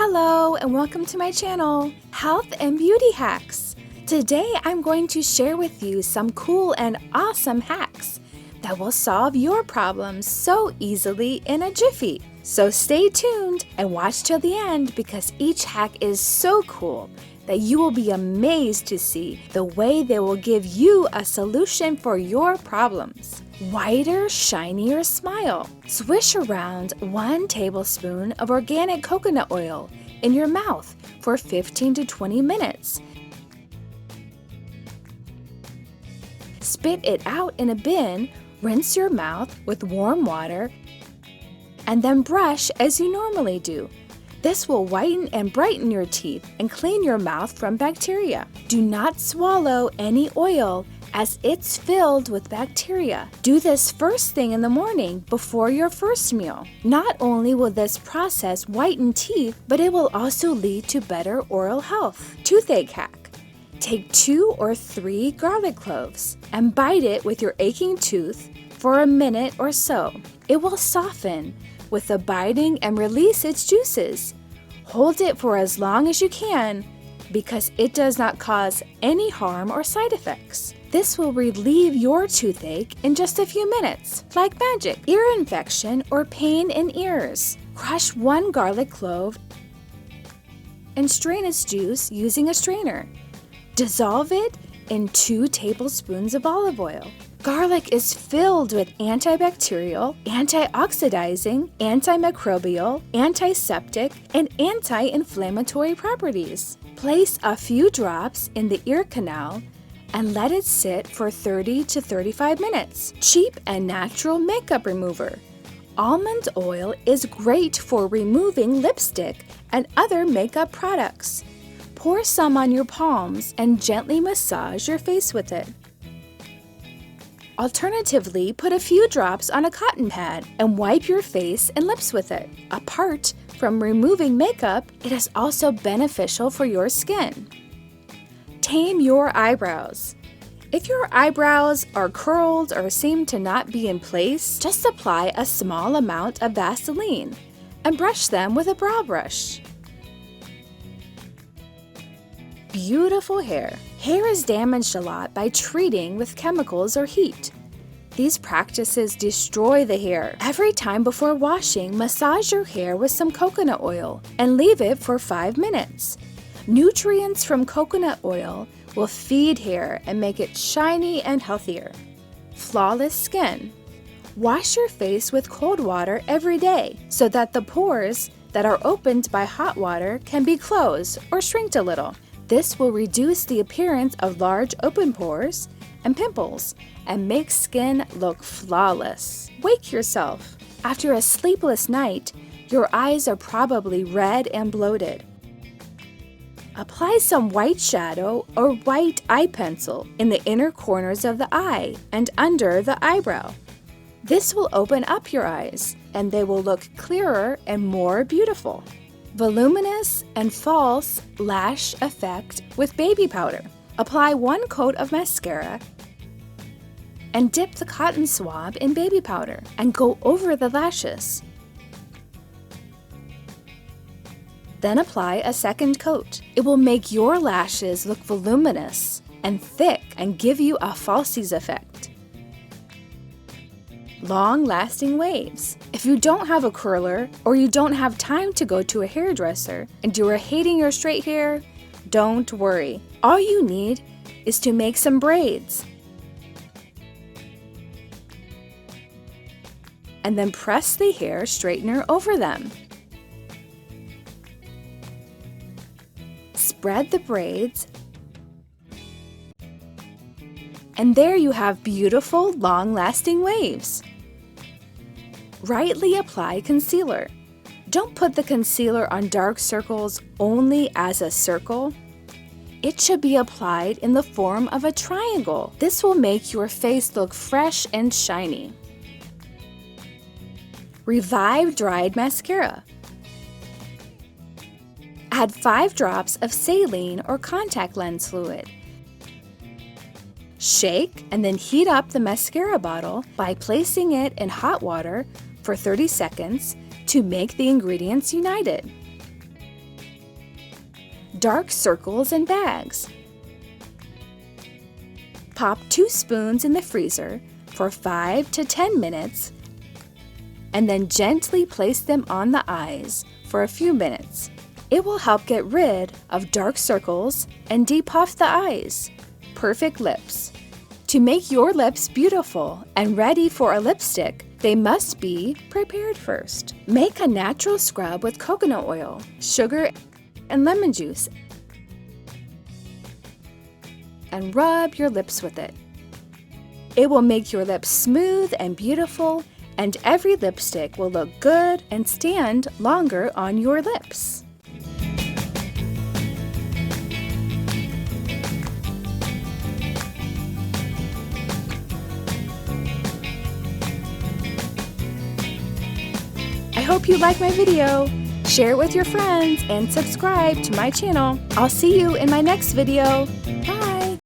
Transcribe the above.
Hello and welcome to my channel, Health and Beauty Hacks. Today I'm going to share with you some cool and awesome hacks that will solve your problems so easily in a jiffy. So stay tuned and watch till the end because each hack is so cool that you will be amazed to see the way they will give you a solution for your problems. Whiter, shinier smile. Swish around 1 tablespoon of organic coconut oil in your mouth for 15 to 20 minutes. Spit it out in a bin, rinse your mouth with warm water, and then brush as you normally do. This will whiten and brighten your teeth and clean your mouth from bacteria. Do not swallow any oil as it's filled with bacteria. Do this first thing in the morning before your first meal. Not only will this process whiten teeth, but it will also lead to better oral health. Toothache hack. Take 2 or 3 garlic cloves and bite it with your aching tooth for a minute or so. It will soften with the biting and release its juices. Hold it for as long as you can because it does not cause any harm or side effects. This will relieve your toothache in just a few minutes, like magic. Ear infection or pain in ears. Crush 1 garlic clove and strain its juice using a strainer. Dissolve it in 2 tablespoons of olive oil. Garlic is filled with antibacterial, antioxidizing, antimicrobial, antiseptic, and anti-inflammatory properties. Place a few drops in the ear canal and let it sit for 30 to 35 minutes. Cheap and natural makeup remover. Almond oil is great for removing lipstick and other makeup products. Pour some on your palms and gently massage your face with it. Alternatively, put a few drops on a cotton pad and wipe your face and lips with it. Apart from removing makeup, it is also beneficial for your skin. Tame your eyebrows. If your eyebrows are curled or seem to not be in place, just apply a small amount of Vaseline and brush them with a brow brush. Beautiful hair. Hair is damaged a lot by treating with chemicals or heat. These practices destroy the hair. Every time before washing, massage your hair with some coconut oil and leave it for 5 minutes. Nutrients from coconut oil will feed hair and make it shiny and healthier. Flawless skin. Wash your face with cold water every day so that the pores that are opened by hot water can be closed or shrinked a little. This will reduce the appearance of large open pores and pimples and make skin look flawless. Wake yourself. After a sleepless night, your eyes are probably red and bloated. Apply some white shadow or white eye pencil in the inner corners of the eye and under the eyebrow. This will open up your eyes and they will look clearer and more beautiful. Voluminous and false lash effect with baby powder. Apply 1 coat of mascara and dip the cotton swab in baby powder and go over the lashes. Then apply a second coat. It will make your lashes look voluminous and thick and give you a falsies effect. Long-lasting waves. If you don't have a curler or you don't have time to go to a hairdresser and you are hating your straight hair, don't worry. All you need is to make some braids and then press the hair straightener over them. Spread the braids and there you have beautiful, long-lasting waves. Rightly apply concealer. Don't put the concealer on dark circles only as a circle. It should be applied in the form of a triangle. This will make your face look fresh and shiny. Revive dried mascara. Add 5 drops of saline or contact lens fluid. Shake and then heat up the mascara bottle by placing it in hot water for 30 seconds to make the ingredients united. dark circles and bags. Pop 2 spoons in the freezer for 5 to 10 minutes and then gently place them on the eyes for a few minutes. It will help get rid of dark circles and depuff the eyes. Perfect lips. To make your lips beautiful and ready for a lipstick, they must be prepared first. Make a natural scrub with coconut oil, sugar, and lemon juice, and rub your lips with it. It will make your lips smooth and beautiful, and every lipstick will look good and stand longer on your lips. I hope you like my video. Share it with your friends and subscribe to my channel. I'll see you in my next video.